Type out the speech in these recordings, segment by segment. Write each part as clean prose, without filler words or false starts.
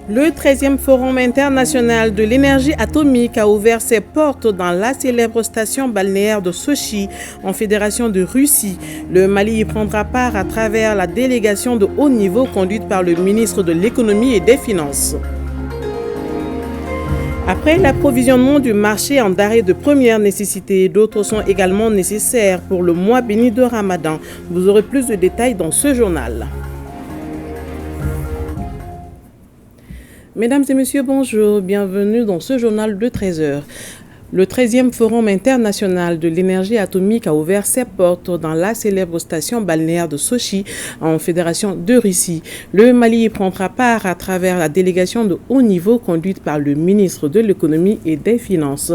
Le 13e Forum international de l'énergie atomique a ouvert ses portes dans la célèbre station balnéaire de Sochi, en Fédération de Russie. Le Mali y prendra part à travers la délégation de haut niveau conduite par le ministre de l'Économie et des Finances. Après l'approvisionnement du marché en denrées de première nécessité, d'autres sont également nécessaires pour le mois béni de Ramadan. Vous aurez plus de détails dans ce journal. Mesdames et messieurs, bonjour, bienvenue dans ce journal de 13h. Le 13e Forum international de l'énergie atomique a ouvert ses portes dans la célèbre station balnéaire de Sochi, en Fédération de Russie. Le Mali y prendra part à travers la délégation de haut niveau conduite par le ministre de l'Économie et des Finances.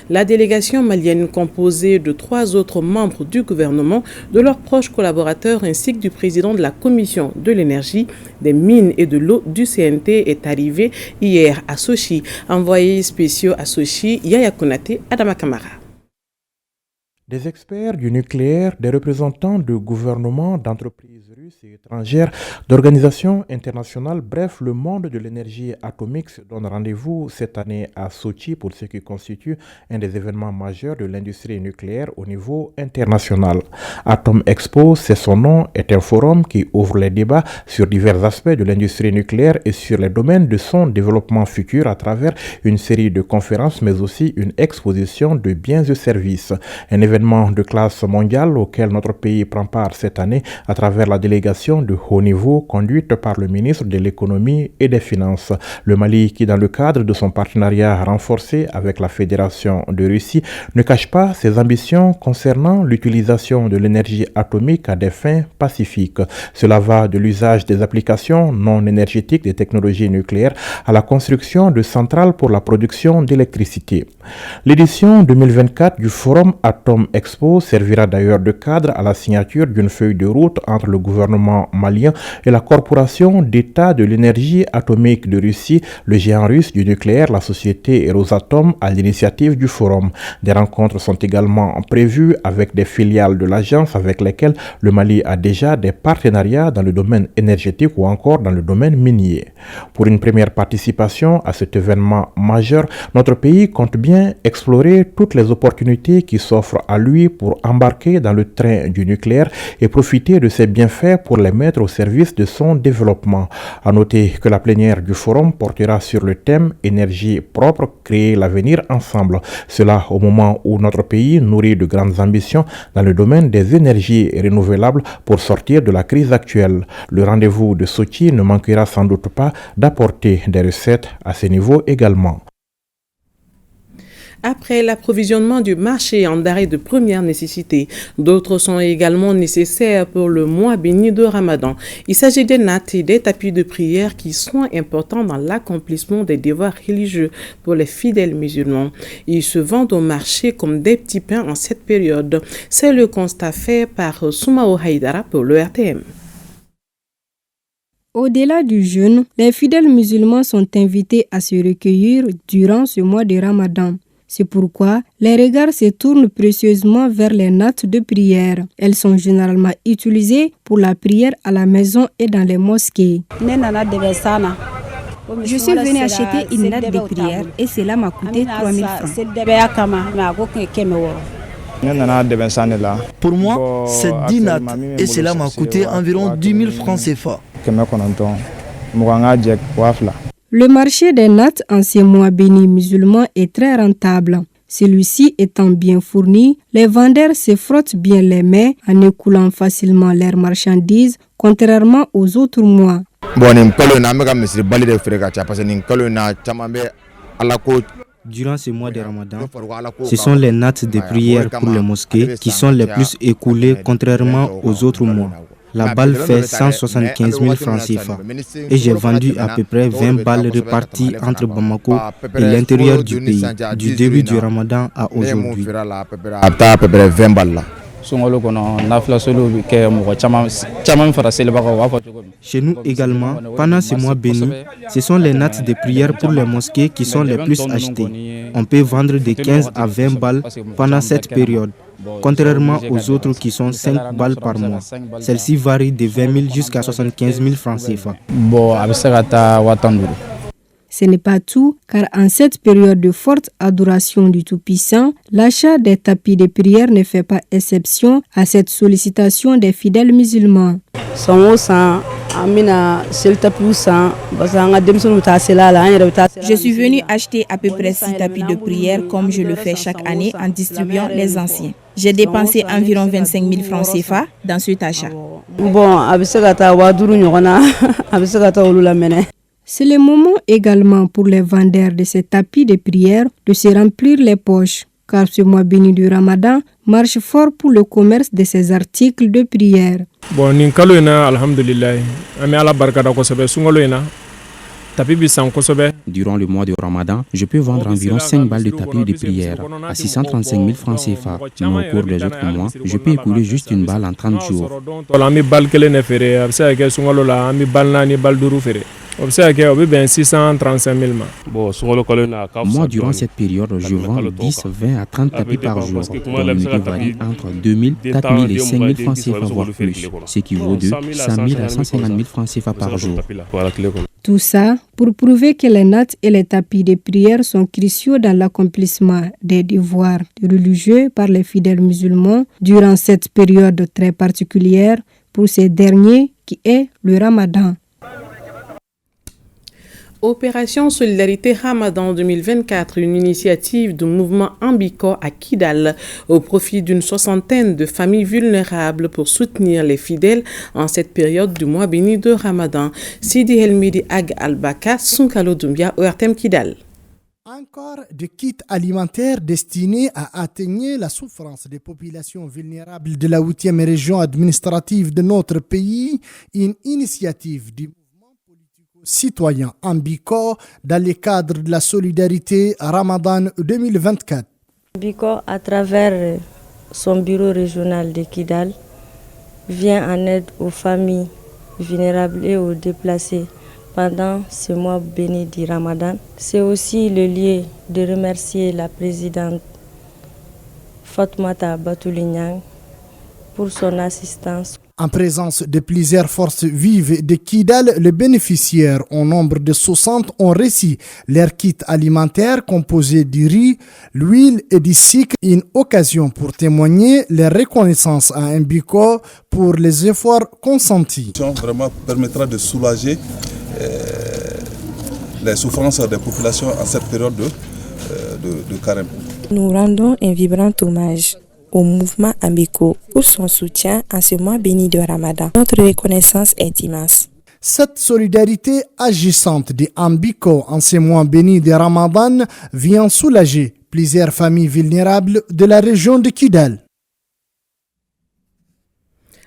La délégation malienne, composée de 3 autres membres du gouvernement, de leurs proches collaborateurs ainsi que du président de la Commission de l'énergie, des mines et de l'eau du CNT, est arrivée hier à Sochi. Envoyés spéciaux à Sochi, Yaya Konate, Adama Kamara. Des experts du nucléaire, des représentants de gouvernements, d'entreprises russes et étrangères, d'organisations internationales, bref, le monde de l'énergie atomique se donne rendez-vous cette année à Sochi pour ce qui constitue un des événements majeurs de l'industrie nucléaire au niveau international. Atom Expo, c'est son nom, est un forum qui ouvre les débats sur divers aspects de l'industrie nucléaire et sur les domaines de son développement futur à travers une série de conférences, mais aussi une exposition de biens et services. Un événement de classe mondiale auquel notre pays prend part cette année à travers la délégation de haut niveau conduite par le ministre de l'Économie et des Finances. Le Mali, qui dans le cadre de son partenariat renforcé avec la Fédération de Russie, ne cache pas ses ambitions concernant l'utilisation de l'énergie atomique à des fins pacifiques. Cela va de l'usage des applications non énergétiques des technologies nucléaires à la construction de centrales pour la production d'électricité. L'édition 2024 du Forum Atom Expo servira d'ailleurs de cadre à la signature d'une feuille de route entre le gouvernement malien et la Corporation d'État de l'énergie atomique de Russie, le géant russe du nucléaire, la société Rosatom, à l'initiative du forum. Des rencontres sont également prévues avec des filiales de l'agence avec lesquelles le Mali a déjà des partenariats dans le domaine énergétique ou encore dans le domaine minier. Pour une première participation à cet événement majeur, notre pays compte bien explorer toutes les opportunités qui s'offrent à lui pour embarquer dans le train du nucléaire et profiter de ses bienfaits pour les mettre au service de son développement. À noter que la plénière du forum portera sur le thème énergie propre, créer l'avenir ensemble. Cela au moment où notre pays nourrit de grandes ambitions dans le domaine des énergies renouvelables pour sortir de la crise actuelle. Le rendez-vous de Sochi ne manquera sans doute pas d'apporter des recettes à ce niveau également. Après l'approvisionnement du marché en denrées de première nécessité, d'autres sont également nécessaires pour le mois béni de Ramadan. Il s'agit des nattes et des tapis de prière qui sont importants dans l'accomplissement des devoirs religieux pour les fidèles musulmans. Ils se vendent au marché comme des petits pains en cette période. C'est le constat fait par Soumao Haïdara pour le RTM. Au-delà du jeûne, les fidèles musulmans sont invités à se recueillir durant ce mois de Ramadan. C'est pourquoi les regards se tournent précieusement vers les nattes de prière. Elles sont généralement utilisées pour la prière à la maison et dans les mosquées. Je suis venue acheter une natte de prière et cela m'a coûté 3 000 francs. Pour moi, c'est 10 nattes et cela m'a coûté environ 10 000 francs CFA. Le marché des nattes en ces mois bénis musulmans est très rentable. Celui-ci étant bien fourni, les vendeurs se frottent bien les mains en écoulant facilement leurs marchandises, contrairement aux autres mois. Durant ce mois de Ramadan, ce sont les nattes de prière pour les mosquées qui sont les plus écoulées contrairement aux autres mois. La balle fait 175 000 francs CFA et j'ai vendu à peu près 20 balles réparties entre Bamako et l'intérieur du pays, du début du Ramadan à aujourd'hui. Chez nous également, pendant ce mois béni, ce sont les nattes de prière pour les mosquées qui sont les plus achetées. On peut vendre de 15 à 20 balles pendant cette période, contrairement aux autres qui sont 5 balles par mois. Celles-ci varient de 20 000 jusqu'à 75 000 francs CFA. Ce n'est pas tout, car en cette période de forte adoration du Tout-Puissant, l'achat des tapis de prière ne fait pas exception à cette sollicitation des fidèles musulmans. Je suis venu acheter à peu près 6 tapis de prière comme je le fais chaque année en distribuant les anciens. J'ai dépensé environ 25 000 francs CFA dans cet achat. C'est le moment également pour les vendeurs de ces tapis de prière de se remplir les poches, car ce mois béni du Ramadan marche fort pour le commerce de ces articles de prière. Durant le mois de Ramadan, je peux vendre environ 5 balles de tapis de prière à 635 000 francs CFA. Mais au cours des autres mois, je peux écouler juste une balle en 30 jours. Moi, durant cette période, je vends 10, 20 à 30 tapis par jour, dont l'unité varie entre 2 000, 4 000 et 5 000 francs CFA, voire plus, ce qui vaut de 100 000 à 150 000 francs CFA par jour. Tout ça pour prouver que les nattes et les tapis de prière sont cruciaux dans l'accomplissement des devoirs religieux par les fidèles musulmans durant cette période très particulière pour ces derniers qui est le Ramadan. Opération Solidarité Ramadan 2024, une initiative du mouvement Ambiko à Kidal au profit d'une soixantaine de familles vulnérables pour soutenir les fidèles en cette période du mois béni de Ramadan. Sidi Helmidi Ag Albaka, Sunkalo Doumbia, ORTM Kidal. Encore de kits alimentaires destinés à atténuer la souffrance des populations vulnérables de la 8e région administrative de notre pays, une initiative du citoyen Ambiko dans le cadre de la solidarité Ramadan 2024. Ambiko, à travers son bureau régional de Kidal, vient en aide aux familles vulnérables et aux déplacés pendant ce mois béni du Ramadan. C'est aussi le lieu de remercier la présidente Fatmata Batoulignang pour son assistance. En présence de plusieurs forces vives de Kidal, les bénéficiaires, au nombre de 60, ont reçu leur kit alimentaire composé du riz, l'huile et du sucre. Une occasion pour témoigner leur reconnaissance à Ambiko pour les efforts consentis. Vraiment permettra de soulager les souffrances des populations en cette période de carême. Nous rendons un vibrant hommage au mouvement Ambiko pour son soutien en ce mois béni de Ramadan. Notre reconnaissance est immense. Cette solidarité agissante de Ambiko en ce mois béni de Ramadan vient soulager plusieurs familles vulnérables de la région de Kidal.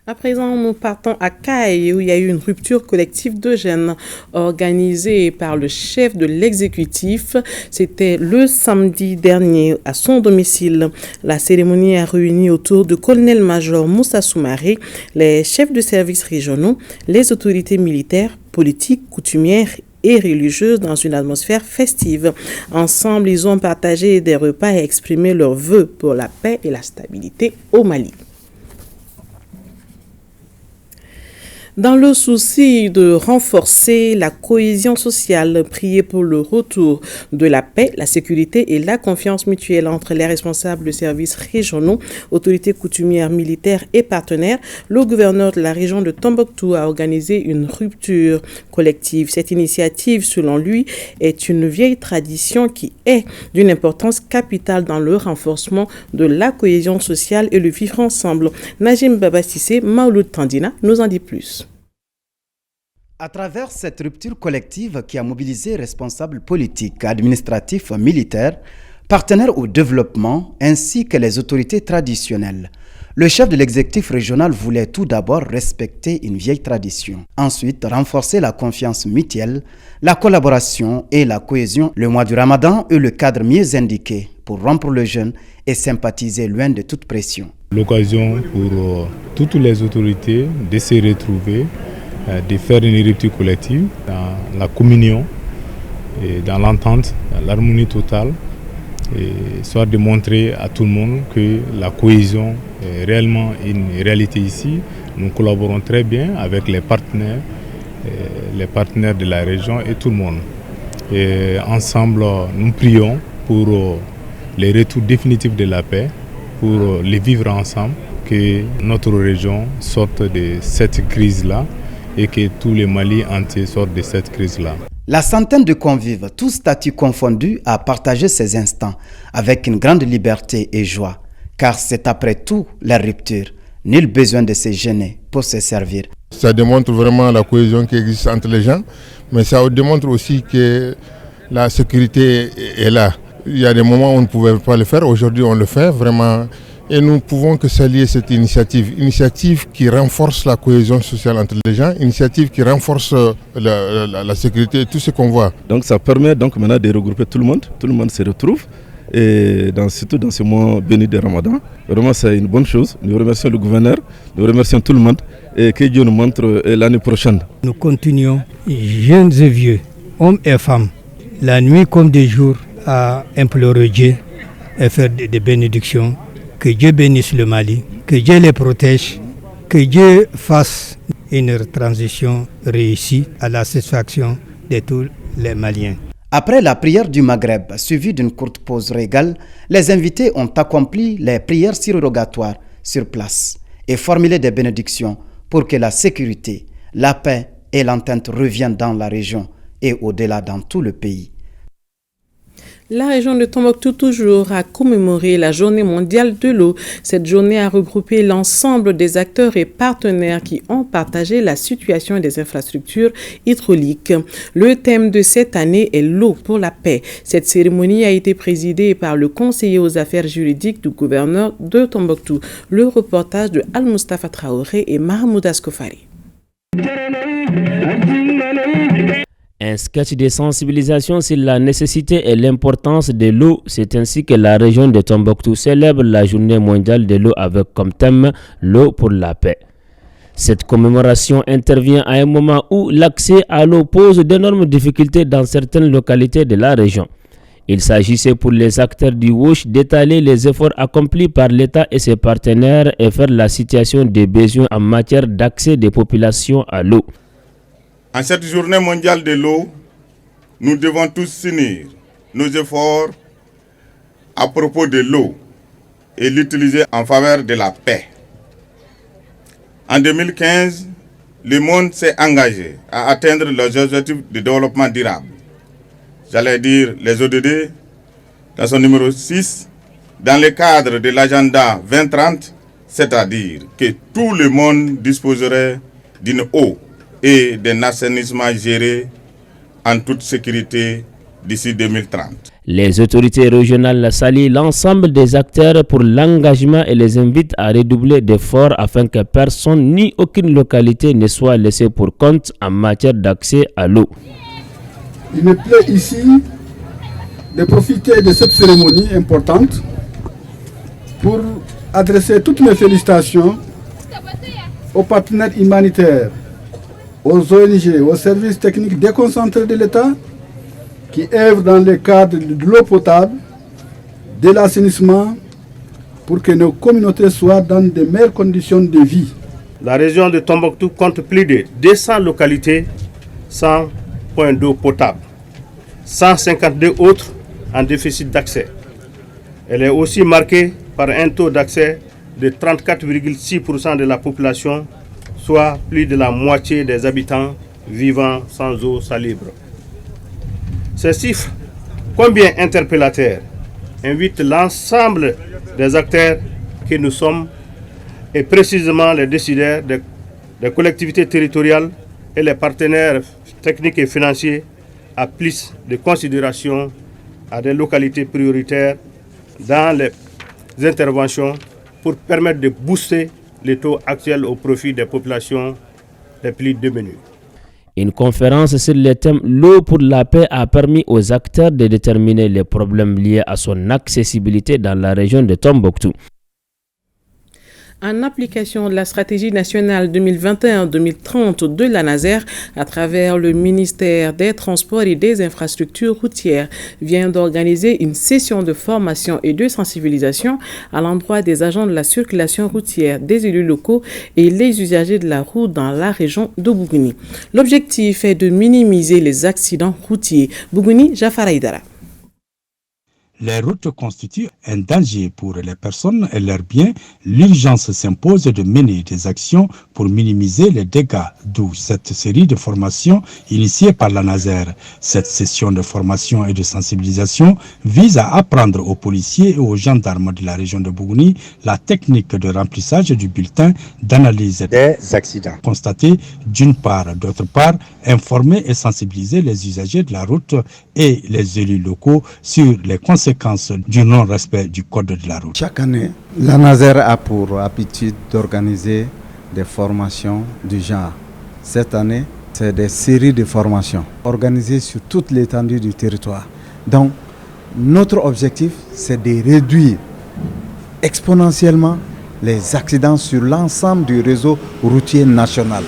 À présent, nous partons à Caille où il y a eu une rupture collective de jeunes organisée par le chef de l'exécutif. C'était le samedi dernier à son domicile. La cérémonie a réuni autour du colonel-major Moussa Soumaré, les chefs de services régionaux, les autorités militaires, politiques, coutumières et religieuses dans une atmosphère festive. Ensemble, ils ont partagé des repas et exprimé leurs vœux pour la paix et la stabilité au Mali. Dans le souci de renforcer la cohésion sociale, prier pour le retour de la paix, la sécurité et la confiance mutuelle entre les responsables de services régionaux, autorités coutumières, militaires et partenaires, le gouverneur de la région de Tombouctou a organisé une rupture collective. Cette initiative, selon lui, est une vieille tradition qui est d'une importance capitale dans le renforcement de la cohésion sociale et le vivre ensemble. Najim Babastissé, Maouloud Tandina nous en dit plus. À travers cette rupture collective qui a mobilisé responsables politiques, administratifs, militaires, partenaires au développement ainsi que les autorités traditionnelles, le chef de l'exécutif régional voulait tout d'abord respecter une vieille tradition. Ensuite, renforcer la confiance mutuelle, la collaboration et la cohésion. Le mois du Ramadan est le cadre mieux indiqué pour rompre le jeûne et sympathiser loin de toute pression. L'occasion pour toutes les autorités de se retrouver, de faire une rupture collective dans la communion et dans l'entente, dans l'harmonie totale, et soit de montrer à tout le monde que la cohésion est réellement une réalité ici. Nous collaborons très bien avec les partenaires de la région et tout le monde. Et ensemble, nous prions pour le retour définitif de la paix, pour les vivre ensemble, que notre région sorte de cette crise-là et que tous les Mali entiers sortent de cette crise-là. La centaine de convives, tous statuts confondus, a partagé ces instants avec une grande liberté et joie, car c'est après tout la rupture. Nul besoin de se gêner pour se servir. Ça démontre vraiment la cohésion qui existe entre les gens, mais ça démontre aussi que la sécurité est là. Il y a des moments où on ne pouvait pas le faire, aujourd'hui on le fait vraiment. Et nous ne pouvons que saluer cette initiative qui renforce la cohésion sociale entre les gens, initiative qui renforce la sécurité et tout ce qu'on voit. Donc ça permet donc maintenant de regrouper tout le monde se retrouve, et surtout dans ce mois béni de Ramadan. Vraiment c'est une bonne chose, nous remercions le gouverneur, nous remercions tout le monde et que Dieu nous montre l'année prochaine. Nous continuons, jeunes et vieux, hommes et femmes, la nuit comme des jours, à implorer Dieu et faire des bénédictions. Que Dieu bénisse le Mali, que Dieu les protège, que Dieu fasse une transition réussie à la satisfaction de tous les Maliens. Après la prière du Maghreb, suivie d'une courte pause régale, les invités ont accompli les prières surrogatoires sur place et formulé des bénédictions pour que la sécurité, la paix et l'entente reviennent dans la région et au-delà dans tout le pays. La région de Tombouctou toujours a commémoré la journée mondiale de l'eau. Cette journée a regroupé l'ensemble des acteurs et partenaires qui ont partagé la situation des infrastructures hydrauliques. Le thème de cette année est l'eau pour la paix. Cette cérémonie a été présidée par le conseiller aux affaires juridiques du gouverneur de Tombouctou. Le reportage de Al-Mustafa Traoré et Mahmoud Askofari. Un sketch de sensibilisation sur la nécessité et l'importance de l'eau, c'est ainsi que la région de Tombouctou célèbre la journée mondiale de l'eau avec comme thème l'eau pour la paix. Cette commémoration intervient à un moment où l'accès à l'eau pose d'énormes difficultés dans certaines localités de la région. Il s'agissait pour les acteurs du WOSH d'étaler les efforts accomplis par l'État et ses partenaires et faire la situation des besoins en matière d'accès des populations à l'eau. En cette journée mondiale de l'eau, nous devons tous unir nos efforts à propos de l'eau et l'utiliser en faveur de la paix. En 2015, le monde s'est engagé à atteindre les objectifs de développement durable. J'allais dire les ODD, dans son numéro 6, dans le cadre de l'agenda 2030, c'est-à-dire que tout le monde disposerait d'une eau et d'un assainissement géré en toute sécurité d'ici 2030. Les autorités régionales saluent l'ensemble des acteurs pour l'engagement et les invitent à redoubler d'efforts afin que personne ni aucune localité ne soit laissée pour compte en matière d'accès à l'eau. Il me plaît ici de profiter de cette cérémonie importante pour adresser toutes mes félicitations aux partenaires humanitaires, aux ONG, aux services techniques déconcentrés de l'État qui œuvrent dans le cadre de l'eau potable, de l'assainissement, pour que nos communautés soient dans de meilleures conditions de vie. La région de Tombouctou compte plus de 200 localités sans point d'eau potable, 152 autres en déficit d'accès. Elle est aussi marquée par un taux d'accès de 34,6% de la population, soit plus de la moitié des habitants vivant sans eau salubre. Ces chiffres, combien interpellateurs, invitent l'ensemble des acteurs que nous sommes et précisément les décideurs des collectivités territoriales et les partenaires techniques et financiers à plus de considération à des localités prioritaires dans les interventions pour permettre de booster les taux actuels au profit des populations les plus démunies. Une conférence sur le thème l'eau pour la paix a permis aux acteurs de déterminer les problèmes liés à son accessibilité dans la région de Tombouctou. En application de la stratégie nationale 2021-2030 de l'ANASER, à travers le ministère des Transports et des Infrastructures routières, vient d'organiser une session de formation et de sensibilisation à l'endroit des agents de la circulation routière, des élus locaux et les usagers de la route dans la région de Bougouni. L'objectif est de minimiser les accidents routiers. Bougouni, Jafar Aïdara. Les routes constituent un danger pour les personnes et leurs biens. L'urgence s'impose de mener des actions pour minimiser les dégâts, d'où cette série de formations initiée par l'ANASER. Cette session de formation et de sensibilisation vise à apprendre aux policiers et aux gendarmes de la région de Bougouni la technique de remplissage du bulletin d'analyse des accidents constatés d'une part, d'autre part, informer et sensibiliser les usagers de la route et les élus locaux sur les conséquences du non-respect du code de la route. Chaque année, l'ANASER a pour habitude d'organiser des formations du genre. Cette année, c'est des séries de formations organisées sur toute l'étendue du territoire. Donc, notre objectif, c'est de réduire exponentiellement les accidents sur l'ensemble du réseau routier national.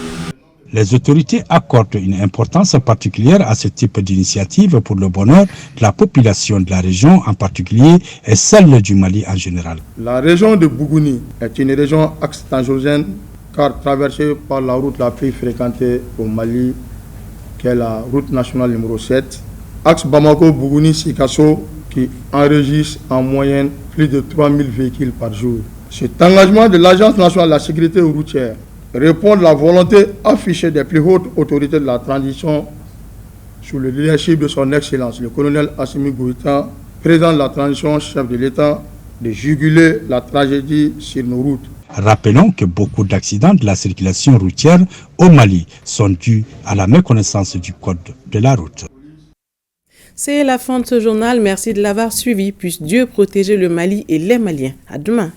Les autorités accordent une importance particulière à ce type d'initiative pour le bonheur de la population de la région en particulier et celle du Mali en général. La région de Bougouni est une région accidentogène car traversée par la route la plus fréquentée au Mali, qui est la route nationale numéro 7, axe Bamako-Bougouni-Sikasso, qui enregistre en moyenne plus de 3000 véhicules par jour. Cet engagement de l'Agence nationale de la sécurité routière répond à la volonté affichée des plus hautes autorités de la transition sous le leadership de son Excellence, le colonel Assimi Goïta, président de la transition, chef de l'État, de juguler la tragédie sur nos routes. Rappelons que beaucoup d'accidents de la circulation routière au Mali sont dus à la méconnaissance du code de la route. C'est la fin de ce journal. Merci de l'avoir suivi. Puisse Dieu protéger le Mali et les Maliens. À demain.